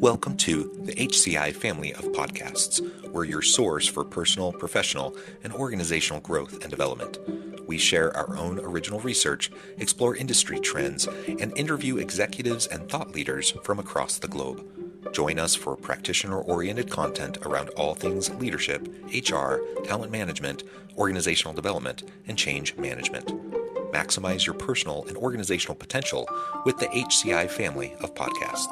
Welcome to the HCI family of podcasts. We're your source for personal, professional, and organizational growth and development. We share our own original research, explore industry trends, and interview executives and thought leaders from across the globe. Join us for practitioner-oriented content around all things leadership, HR, talent management, organizational development, and change management. Maximize your personal and organizational potential with the HCI family of podcasts.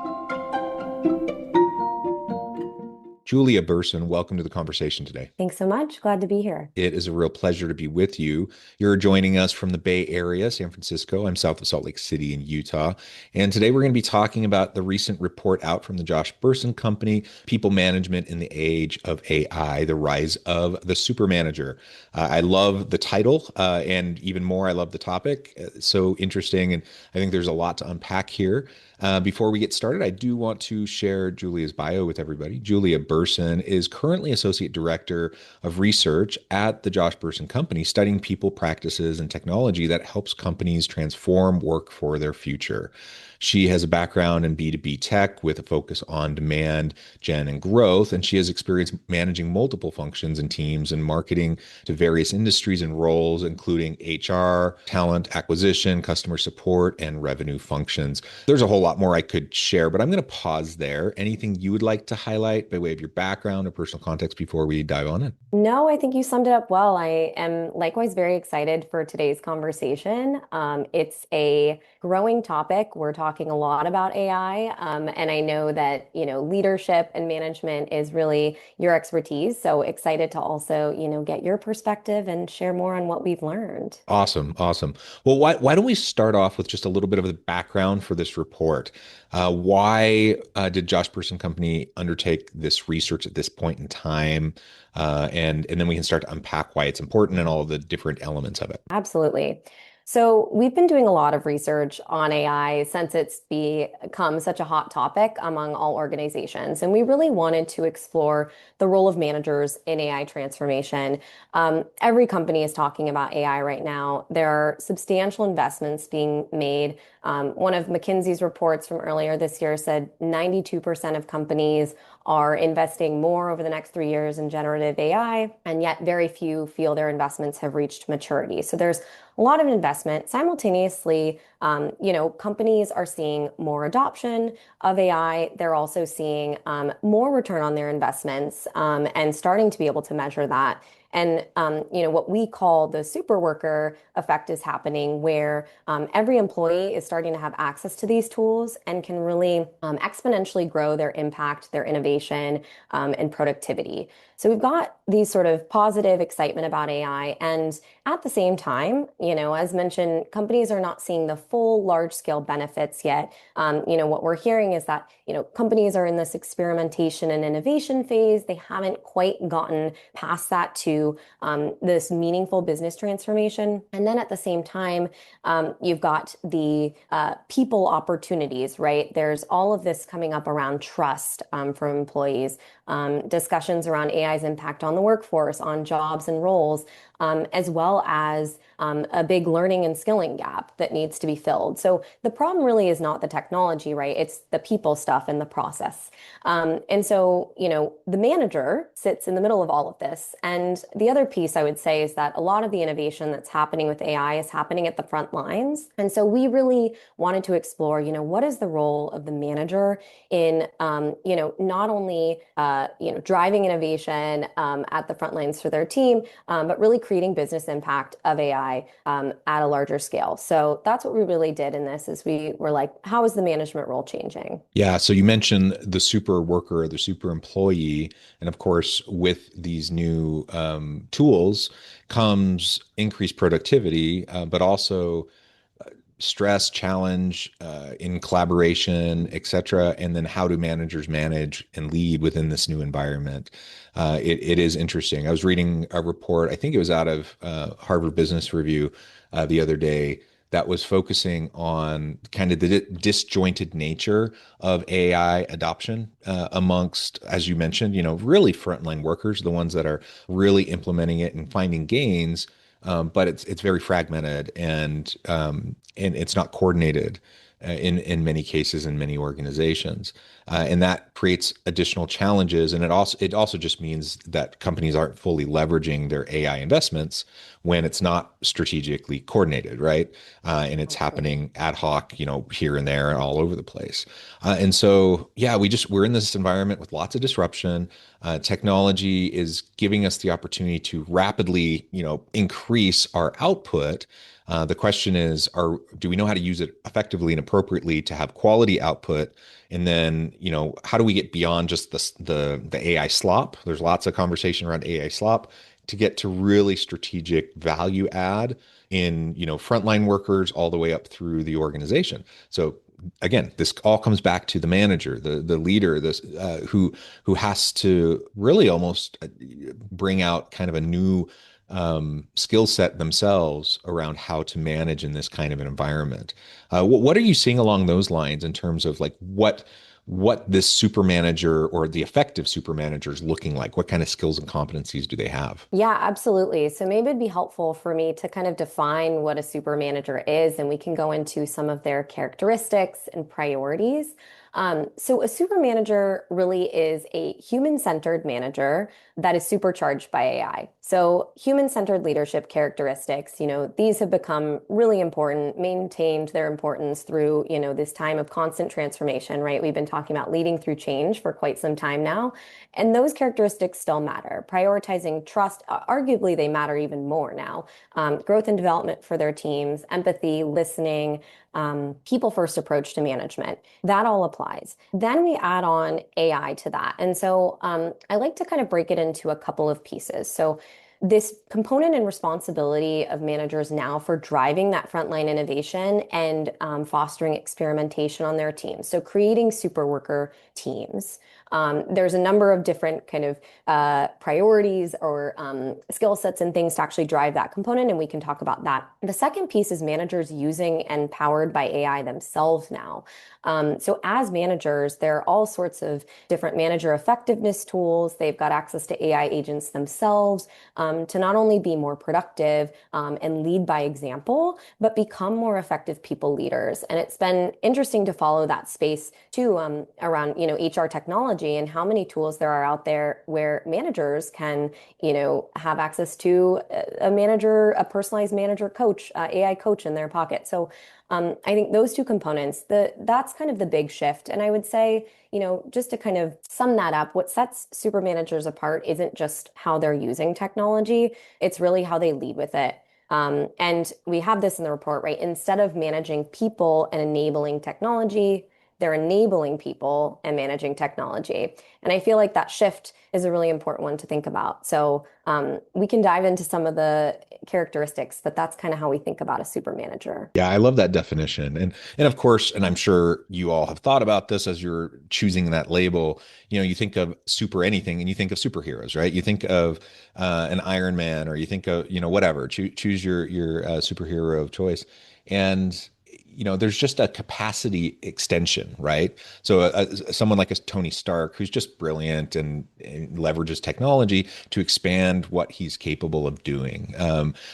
Julia Bersin, welcome to the conversation today. Thanks so much. Glad to be here. It is a real pleasure to be with you. You're joining us from the Bay Area, San Francisco. I'm south of Salt Lake City in Utah. And today we're going to be talking about the recent report out from the Josh Bersin Company, People Management in the Age of AI, the Rise of the Supermanager. I love the title, and even more, I love the topic. So interesting. And I think there's a lot to unpack here. Before we get started, I do want to share Julia's bio with everybody. Julia Bersin is currently Associate Director of Research at the Josh Bersin Company, studying people, practices, and technology that helps companies transform work for their future. She has a background in B2B tech with a focus on demand gen and growth, and she has experience managing multiple functions and teams and marketing to various industries and roles, including HR, talent acquisition, customer support, and revenue functions. There's a whole lot more I could share, but I'm going to pause there. Anything you would like to highlight by way of your background or personal context before we dive on in? No, I think you summed it up well. I am likewise very excited for today's conversation. It's a growing topic. We're talking a lot about AI, and I know that, leadership and management is really your expertise. So excited to also, get your perspective and share more on what we've learned. Awesome. Awesome. Well, why don't we start off with just a little bit of the background for this report? Why did Josh Bersin Company undertake this research at this point in time? And then we can start to unpack why it's important and all of the different elements of it. Absolutely. So we've been doing a lot of research on AI since it's become such a hot topic among all organizations. And we really wanted to explore the role of managers in AI transformation. Every company is talking about AI right now. There are substantial investments being made. One of McKinsey's reports from earlier this year said 92% of companies are investing more over the next 3 years in generative AI, and yet very few feel their investments have reached maturity. So there's a lot of investment. Simultaneously, companies are seeing more adoption of AI. They're also seeing more return on their investments and starting to be able to measure that. And what we call the super worker effect is happening, where every employee is starting to have access to these tools and can really exponentially grow their impact, their innovation, and productivity. So we've got these sort of positive excitement about AI. And at the same time, as mentioned, companies are not seeing the full large scale benefits yet. What we're hearing is that, companies are in this experimentation and innovation phase. They haven't quite gotten past that to this meaningful business transformation. And then at the same time, you've got the people opportunities, right? There's all of this coming up around trust from employees, discussions around AI's impact on the workforce, on jobs and roles, as well as a big learning and skilling gap that needs to be filled. So the problem really is not the technology, right? It's the people stuff and the process. And so, the manager sits in the middle of all of this. And the other piece I would say is that a lot of the innovation that's happening with AI is happening at the front lines. And so we really wanted to explore, what is the role of the manager in, not only, driving innovation at the front lines for their team, but really creating business impact of AI at a larger scale. So that's what we really did in this, is we were like, how is the management role changing? Yeah, so you mentioned the super worker, the super employee, and of course, with these new tools comes increased productivity, but also stress, challenge in collaboration, et cetera, and then how do managers manage and lead within this new environment? It is interesting. I was reading a report, I think it was out of Harvard Business Review the other day, that was focusing on kind of the disjointed nature of AI adoption amongst, as you mentioned, really frontline workers, the ones that are really implementing it and finding gains. But it's very fragmented and it's not coordinated. in many cases in many organizations, and that creates additional challenges. And it also just means that companies aren't fully leveraging their AI investments when it's not strategically coordinated, right? And it's Absolutely. happening ad hoc, here and there, all over the place. And so, yeah, we're in this environment with lots of disruption. Technology is giving us the opportunity to rapidly, increase our output. The question is, do we know how to use it effectively and appropriately to have quality output? And then, how do we get beyond just the AI slop? There's lots of conversation around AI slop to get to really strategic value add in, frontline workers all the way up through the organization. So again, this all comes back to the manager, the leader, this who has to really almost bring out kind of a new skill set themselves around how to manage in this kind of an environment. What are you seeing along those lines in terms of like what this super manager or the effective super manager is looking like? What kind of skills and competencies do they have? Yeah, absolutely. So maybe it'd be helpful for me to kind of define what a super manager is, and we can go into some of their characteristics and priorities. So a super manager really is a human-centered manager that is supercharged by AI. So human-centered leadership characteristics, these have become really important, maintained their importance through, this time of constant transformation, right? We've been talking about leading through change for quite some time now. And those characteristics still matter. Prioritizing trust, arguably, they matter even more now. Growth and development for their teams, empathy, listening, people first approach to management. That all applies. Then we add on AI to that. And so I like to kind of break it into a couple of pieces. So this component and responsibility of managers now for driving that frontline innovation and fostering experimentation on their teams. So creating super worker teams. There's a number of different kind of priorities or skill sets and things to actually drive that component, and we can talk about that. The second piece is managers using and powered by AI themselves now. So as managers, there are all sorts of different manager effectiveness tools. They've got access to AI agents themselves to not only be more productive and lead by example, but become more effective people leaders. And it's been interesting to follow that space too around HR technology and how many tools there are out there where managers can have access to a personalized manager coach, AI coach in their pocket. So I think those two components, that's kind of the big shift. And I would say, just to kind of sum that up, what sets super managers apart isn't just how they're using technology, it's really how they lead with it. And we have this in the report, right? Instead of managing people and enabling technology, they're enabling people and managing technology. And I feel like that shift is a really important one to think about. So we can dive into some of the characteristics, but that's kind of how we think about a super manager. Yeah, I love that definition. And of course, and I'm sure you all have thought about this as you're choosing that label, you think of super anything and you think of superheroes, right? You think of an Iron Man or you think of, whatever. Choose your superhero of choice. And there's just a capacity extension, right? So someone like a Tony Stark, who's just brilliant and leverages technology to expand what he's capable of doing.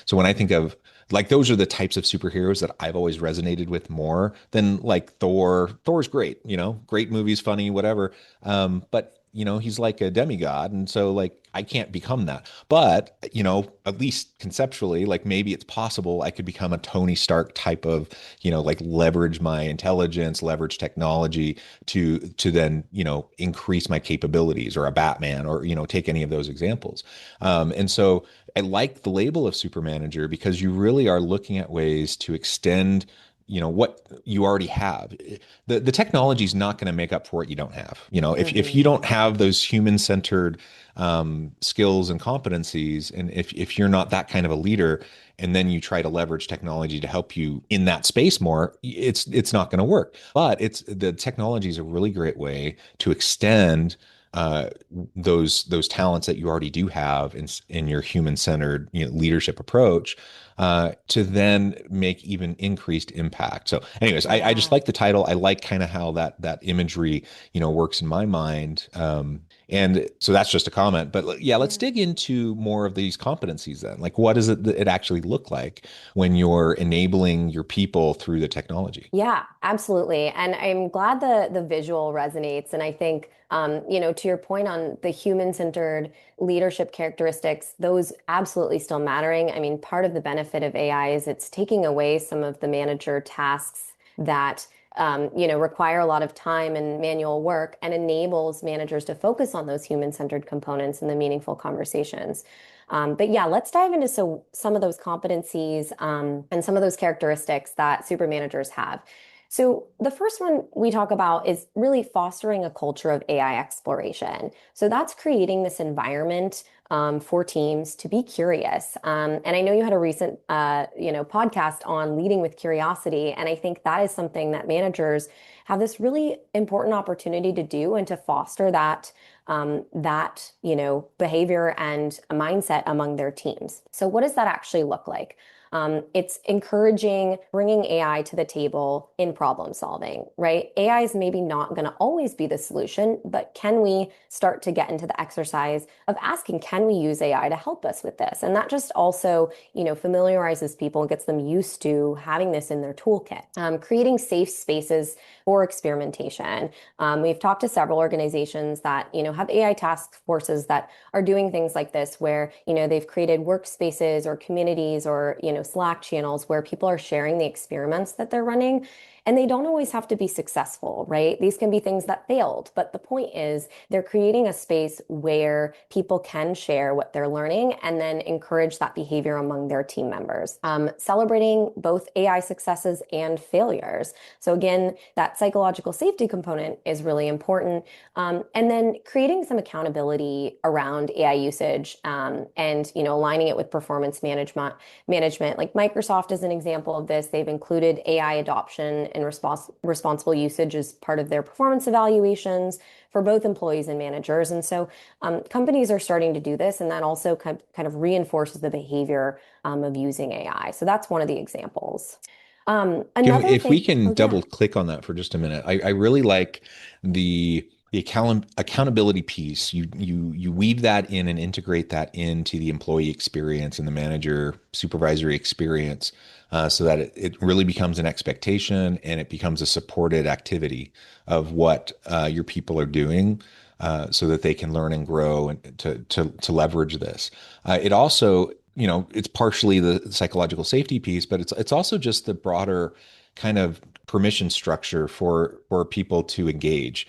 So when I think of like those are the types of superheroes that I've always resonated with more than like Thor. Thor's great, great movies, funny, whatever. But he's like a demigod, and so like I can't become that. But at least conceptually, like maybe it's possible I could become a Tony Stark type of, like leverage my intelligence, leverage technology to then increase my capabilities, or a Batman, or take any of those examples. And so I like the label of super manager because you really are looking at ways to extend what you already have. The technology is not going to make up for what you don't have. If you Mhm. don't have those human centered skills and competencies, and if you're not that kind of a leader, and then you try to leverage technology to help you in that space more, it's not going to work. But the technology is a really great way to extend uh, those talents that you already do have in your human centered leadership approach, to then make even increased impact. So, anyways, I just Yeah. like the title. I like kind of how that imagery, works in my mind. And so that's just a comment. But yeah, let's Yeah. dig into more of these competencies then. Like, what does it actually look like when you're enabling your people through the technology? Yeah, absolutely. And I'm glad the visual resonates. And I think, to your point on the human-centered leadership characteristics, those absolutely still mattering. I mean, part of the benefit of AI is it's taking away some of the manager tasks that require a lot of time and manual work and enables managers to focus on those human-centered components and the meaningful conversations. But yeah, let's dive into some of those competencies and some of those characteristics that super managers have. So the first one we talk about is really fostering a culture of AI exploration. So that's creating this environment for teams to be curious. And I know you had a recent, podcast on leading with curiosity, and I think that is something that managers have this really important opportunity to do and to foster that behavior and a mindset among their teams. So what does that actually look like? It's encouraging bringing AI to the table in problem solving, right? AI is maybe not going to always be the solution, but can we start to get into the exercise of asking, can we use AI to help us with this? And that just also, familiarizes people and gets them used to having this in their toolkit. Creating safe spaces for experimentation. We've talked to several organizations that, have AI task forces that are doing things like this, where, they've created workspaces or communities or, Slack channels where people are sharing the experiments that they're running. And they don't always have to be successful, right? These can be things that failed. But the point is, they're creating a space where people can share what they're learning and then encourage that behavior among their team members. Celebrating both AI successes and failures. So, again, that psychological safety component is really important. And then creating some accountability around AI usage and aligning it with performance management. Like Microsoft is an example of this. They've included AI adoption and responsible usage as part of their performance evaluations for both employees and managers. And so companies are starting to do this, and that also kind of reinforces the behavior of using AI. So that's one of the examples. Another If we thing, can oh yeah. double click on that for just a minute, I really like the accountability piece. You weave that in and integrate that into the employee experience and the manager supervisory experience, so that it really becomes an expectation and it becomes a supported activity of what your people are doing. So that they can learn and grow and to leverage this. It also, it's partially the psychological safety piece, but it's also just the broader kind of permission structure for people to engage,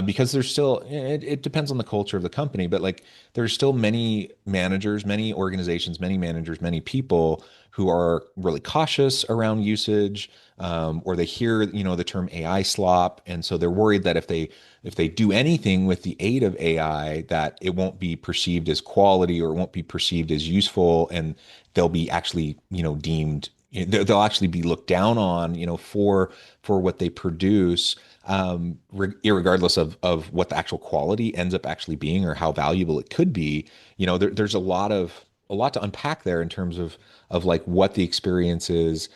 because there's still, it depends on the culture of the company, but like there's still many managers, many organizations, many managers, many people who are really cautious around usage, or they hear, the term AI slop, and so they're worried that if they do anything with the aid of AI, that it won't be perceived as quality or it won't be perceived as useful, and they'll be actually, deemed, they'll actually be looked down on, for what they produce, irregardless of what the actual quality ends up actually being or how valuable it could be. There's a lot to unpack there in terms of like what the experience is,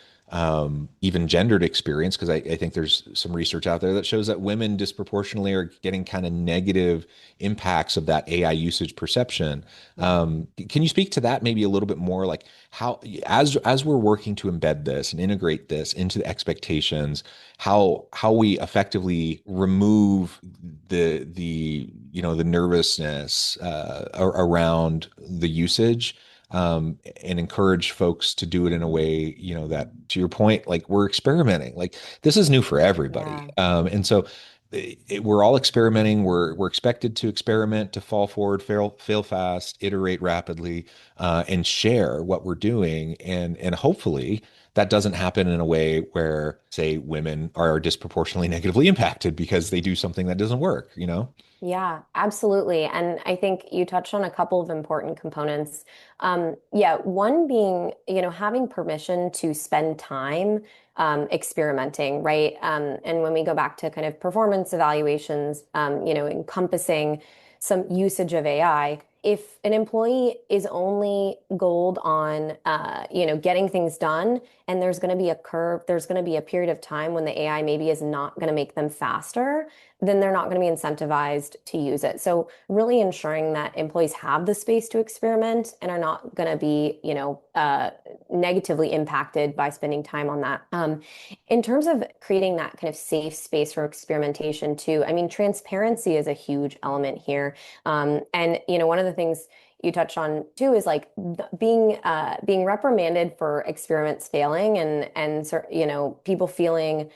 even gendered experience, because I think there's some research out there that shows that women disproportionately are getting kind of negative impacts of that AI usage perception. Yeah. Can you speak to that maybe a little bit more, like how, as we're working to embed this and integrate this into the expectations, how we effectively remove the nervousness around the usage, and encourage folks to do it in a way, that, to your point, like we're experimenting. Like this is new for everybody. Yeah. And so we're all experimenting. We're expected to experiment, to fall forward, fail fast, iterate rapidly, and share what we're doing. And hopefully that doesn't happen in a way where, say, women are disproportionately negatively impacted because they do something that doesn't work. Yeah, absolutely. And I think you touched on a couple of important components. Yeah, one being, having permission to spend time experimenting, right? And when we go back to kind of performance evaluations, encompassing some usage of AI, if an employee is only goaled on, getting things done, and there's going to be a curve, there's going to be a period of time when the AI maybe is not going to make them faster, then they're not going to be incentivized to use it. So really ensuring that employees have the space to experiment and are not going to be, negatively impacted by spending time on that. In terms of creating that kind of safe space for experimentation too, I mean, transparency is a huge element here. And one of the things you touched on too is like being reprimanded for experiments failing and people feeling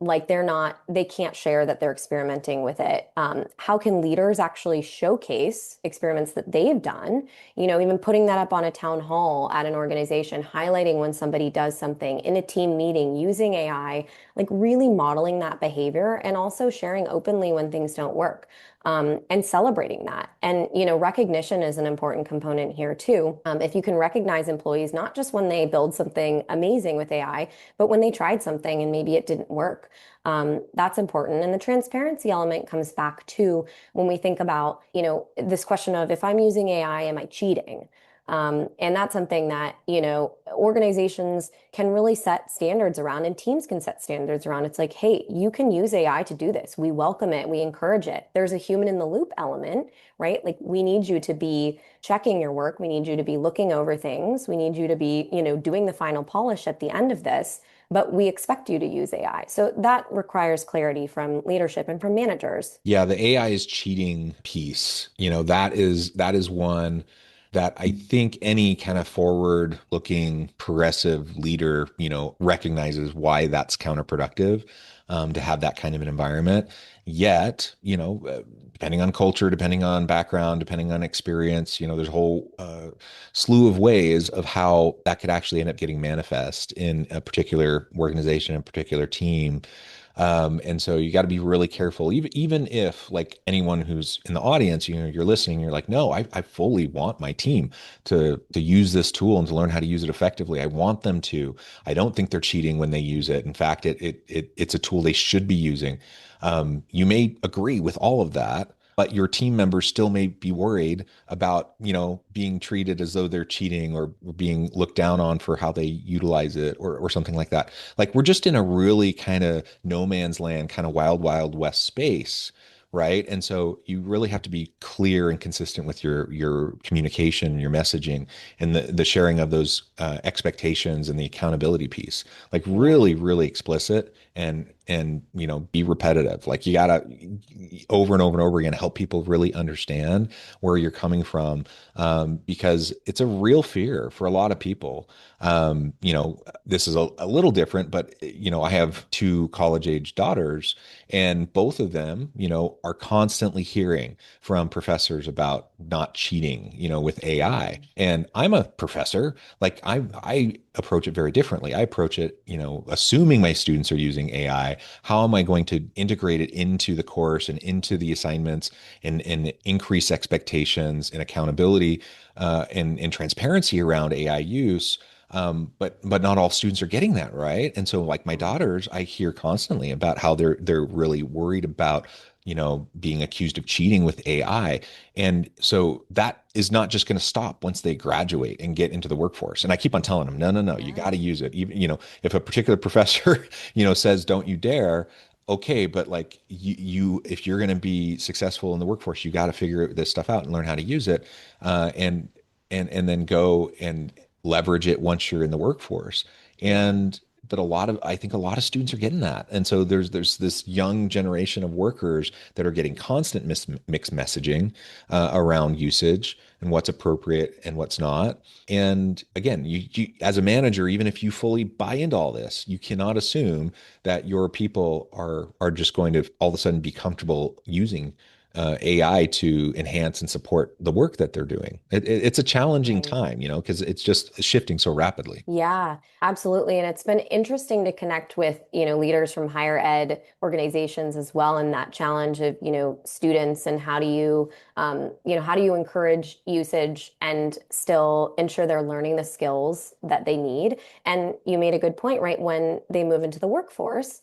like they can't share that they're experimenting with it. How can leaders actually showcase experiments that they've done? Even putting that up on a town hall at an organization, highlighting when somebody does something in a team meeting using AI, like really modeling that behavior and also sharing openly when things don't work. And celebrating that. And, recognition is an important component here too. If you can recognize employees, not just when they build something amazing with AI, but when they tried something and maybe it didn't work, that's important. And the transparency element comes back to when we think about, this question of if I'm using AI, am I cheating? And that's something that, organizations can really set standards around and teams can set standards around. It's like, hey, you can use AI to do this. We welcome it. We encourage it. There's a human in the loop element, right? Like we need you to be checking your work. We need you to be looking over things. We need you to be, doing the final polish at the end of this, but we expect you to use AI. So that requires clarity from leadership and from managers. Yeah, the AI is cheating piece, that is one that I think any kind of forward-looking progressive leader, recognizes why that's counterproductive, to have that kind of an environment. Yet, depending on culture, depending on background, depending on experience, there's a whole slew of ways of how that could actually end up getting manifest in a particular organization, a particular team. And so you got to be really careful, even if like anyone who's in the audience, you're listening, you're like, no, I fully want my team to use this tool and to learn how to use it effectively. I want them to. I don't think they're cheating when they use it. In fact, it's a tool they should be using. You may agree with all of that, but your team members still may be worried about, being treated as though they're cheating or being looked down on for how they utilize it or something like that. Like we're just in a really kind of no man's land, kind of wild, wild west space, right? And so you really have to be clear and consistent with your communication, your messaging, and the sharing of those expectations and the accountability piece. Like Yeah. really, really explicit and be repetitive. Like you gotta over and over and over again help people really understand where you're coming from, because it's a real fear for a lot of people. This is a little different, but I have two college age daughters, and both of them, are constantly hearing from professors about not cheating, with AI. And I'm a professor. Like I approach it very differently. I approach it, assuming my students are using AI, how am I going to integrate it into the course and into the assignments and increase expectations and accountability, and transparency around AI use. But not all students are getting that right. And so like my Mhm. daughters, I hear constantly about how they're really worried about, being accused of cheating with AI. And so that is not just going to stop once they graduate and get into the workforce. And I keep on telling them, no, no, no, you got Yeah. to use it. Even, if a particular professor, says, don't you dare. Okay, but like if you're going to be successful in the workforce, you got to figure this stuff out and learn how to use it, and then go and leverage it once you're in the workforce. Yeah. And but I think a lot of students are getting that. And so there's this young generation of workers that are getting constant mixed messaging around usage and what's appropriate and what's not. And again, you as a manager, even if you fully buy into all this, you cannot assume that your people are just going to all of a sudden be comfortable using AI to enhance and support the work that they're doing. It's a challenging Right. time, because it's just shifting so rapidly. Yeah, absolutely. And it's been interesting to connect with, leaders from higher ed organizations as well in that challenge of, students and how do you encourage usage and still ensure they're learning the skills that they need. And you made a good point, right? When they move into the workforce,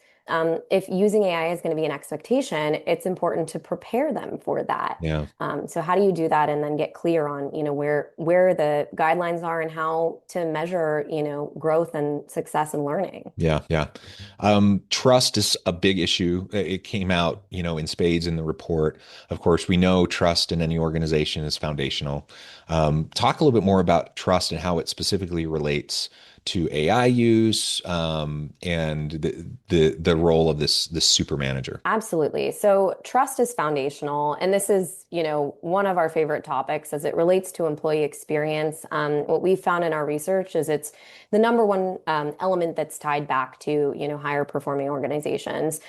if using AI is going to be an expectation, it's important to prepare them for that. Yeah. So how do you do that and then get clear on, where the guidelines are and how to measure, growth and success and learning? Yeah, yeah. Trust is a big issue. It came out, in spades in the report. Of course, we know trust in any organization is foundational. Talk a little bit more about trust and how it specifically relates to AI use, and the role of this super manager. Absolutely. So trust is foundational, and this is, one of our favorite topics as it relates to employee experience. What we found in our research is it's the number one element that's tied back to, higher performing organizations.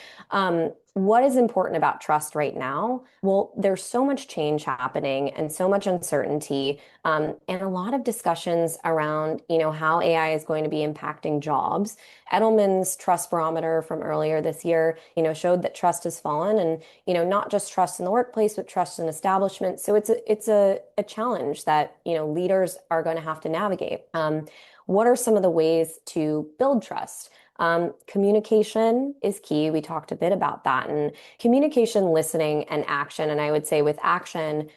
What is important about trust right now? Well, there's so much change happening and so much uncertainty, and a lot of discussions around, how AI is going to be impacting jobs. Edelman's trust barometer from earlier this year, showed that trust has fallen, and, not just trust in the workplace, but trust in establishments. So it's a challenge that, leaders are going to have to navigate. What are some of the ways to build trust? Communication is key. We talked a bit about that, and communication, listening, and action. And I would say with action,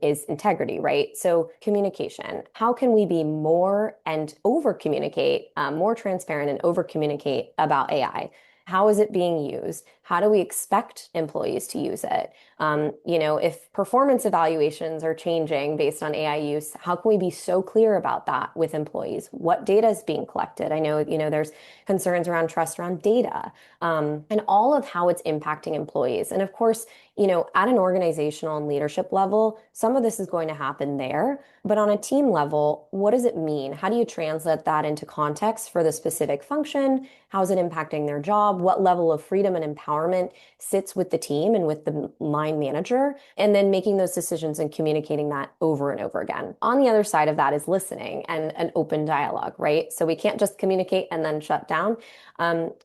is integrity, right? So communication, how can we be more and over communicate, more transparent and over communicate about AI? How is it being used? How do we expect employees to use it? If performance evaluations are changing based on AI use, how can we be so clear about that with employees? What data is being collected? I know, there's concerns around trust around data, and all of how it's impacting employees. And of course, at an organizational and leadership level, some of this is going to happen there. But on a team level, what does it mean? How do you translate that into context for the specific function? How is it impacting their job? What level of freedom and empowerment sits with the team and with the line manager? And then making those decisions and communicating that over and over again. On the other side of that is listening and an open dialogue, right? So we can't just communicate and then shut down.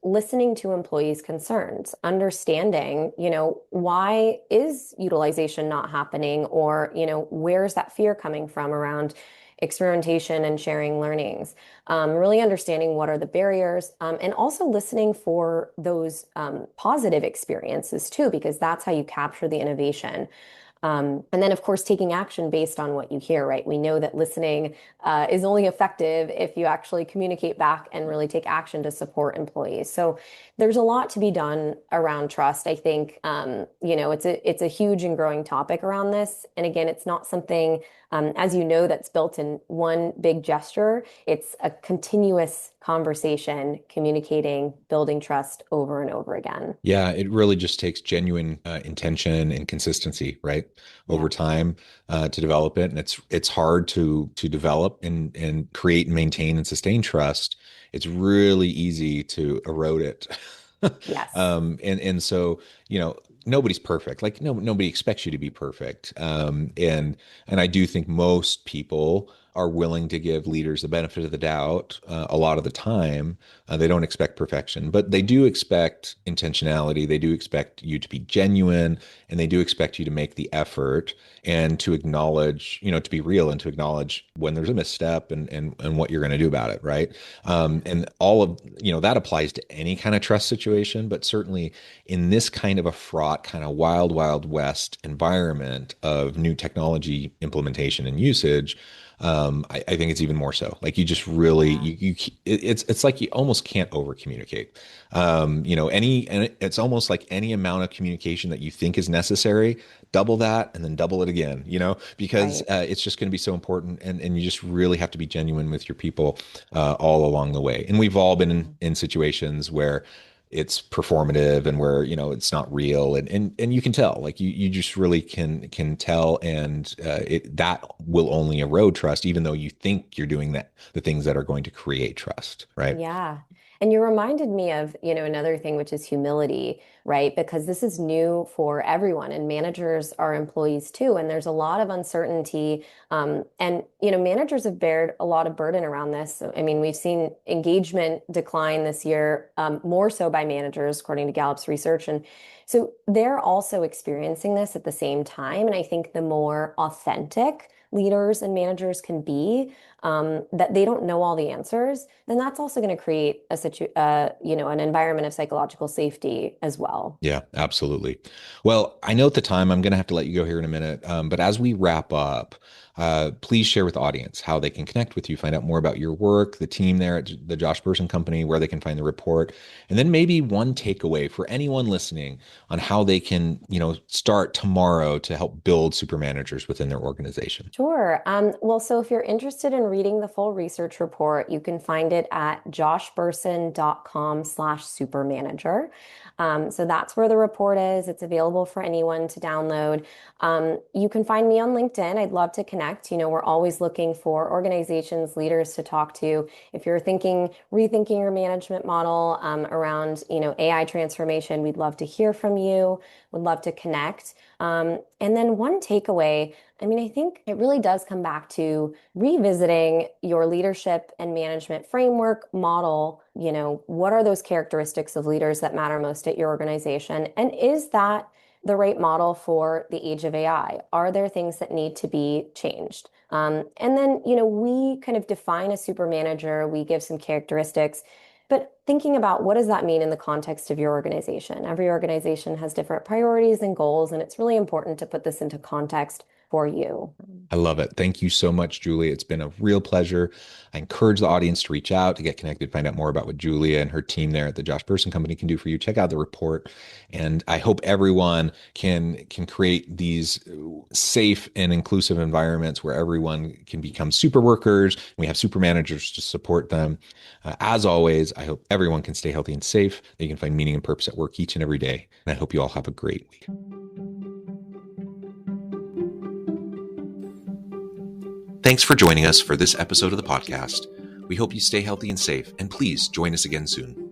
Listening to employees' concerns, understanding, why is utilization not happening, or, where's that fear coming from around experimentation and sharing learnings, really understanding what are the barriers, and also listening for those positive experiences too, because that's how you capture the innovation. And then, of course, taking action based on what you hear, right? We know that listening is only effective if you actually communicate back and really take action to support employees. So there's a lot to be done around trust. I think, it's a huge and growing topic around this. And again, it's not something, as you know, that's built in one big gesture. It's a continuous conversation, communicating, building trust over and over again. Yeah, it really just takes genuine intention and consistency, right, Yeah. over time, to develop it. And it's hard to develop and create and maintain and sustain trust. It's really easy to erode it. Yes. And so, nobody's perfect. Like, nobody expects you to be perfect. And I do think most people are willing to give leaders the benefit of the doubt, a lot of the time. They don't expect perfection, but they do expect intentionality. They do expect you to be genuine, and they do expect you to make the effort and to acknowledge, to be real and to acknowledge when there's a misstep, and what you're going to do about it, right? And all of, that applies to any kind of trust situation, but certainly in this kind of a fraught, kind of wild, wild west environment of new technology implementation and usage, I think it's even more so. Like, you just really, Yeah. it's like you almost can't over communicate. And it's almost like any amount of communication that you think is necessary, double that and then double it again, because Right. it's just going to be so important. And you just really have to be genuine with your people, all along the way. And we've all been in situations where it's performative and where, it's not real, and you can tell, like, you just really can tell, and that will only erode trust, even though you think you're doing the things that are going to create trust, right? Yeah. And you reminded me of, another thing, which is humility, right? Because this is new for everyone, and managers are employees too. And there's a lot of uncertainty. And, managers have bared a lot of burden around this. So, I mean, we've seen engagement decline this year, more so by managers, according to Gallup's research. And so they're also experiencing this at the same time. And I think the more authentic leaders and managers can be, that they don't know all the answers, then that's also going to create an environment of psychological safety as well. Yeah, absolutely. Well, I know at the time I'm going to have to let you go here in a minute, but as we wrap up, please share with the audience how they can connect with you, find out more about your work, the team there at the Josh Bersin Company, where they can find the report, and then maybe one takeaway for anyone listening on how they can, start tomorrow to help build super managers within their organization. Sure. Well, so if you're interested in reading the full research report, you can find it at joshbersin.com/supermanager. So that's where the report is. It's available for anyone to download. You can find me on LinkedIn. I'd love to connect. We're always looking for organizations, leaders to talk to. If you're rethinking your management model around, AI transformation, we'd love to hear from you. Would love to connect. And then one takeaway. I mean, I think it really does come back to revisiting your leadership and management framework model. What are those characteristics of leaders that matter most at your organization? And is that the right model for the age of AI? Are there things that need to be changed? And then, we kind of define a super manager, we give some characteristics, but thinking about what does that mean in the context of your organization? Every organization has different priorities and goals, and it's really important to put this into context for you. I love it. Thank you so much, Julia. It's been a real pleasure. I encourage the audience to reach out, to get connected, find out more about what Julia and her team there at the Josh Bersin Company can do for you. Check out the report. And I hope everyone can create these safe and inclusive environments where everyone can become super workers. We have super managers to support them. As always, I hope everyone can stay healthy and safe, that you can find meaning and purpose at work each and every day. And I hope you all have a great week. Thanks for joining us for this episode of the podcast. We hope you stay healthy and safe, and please join us again soon.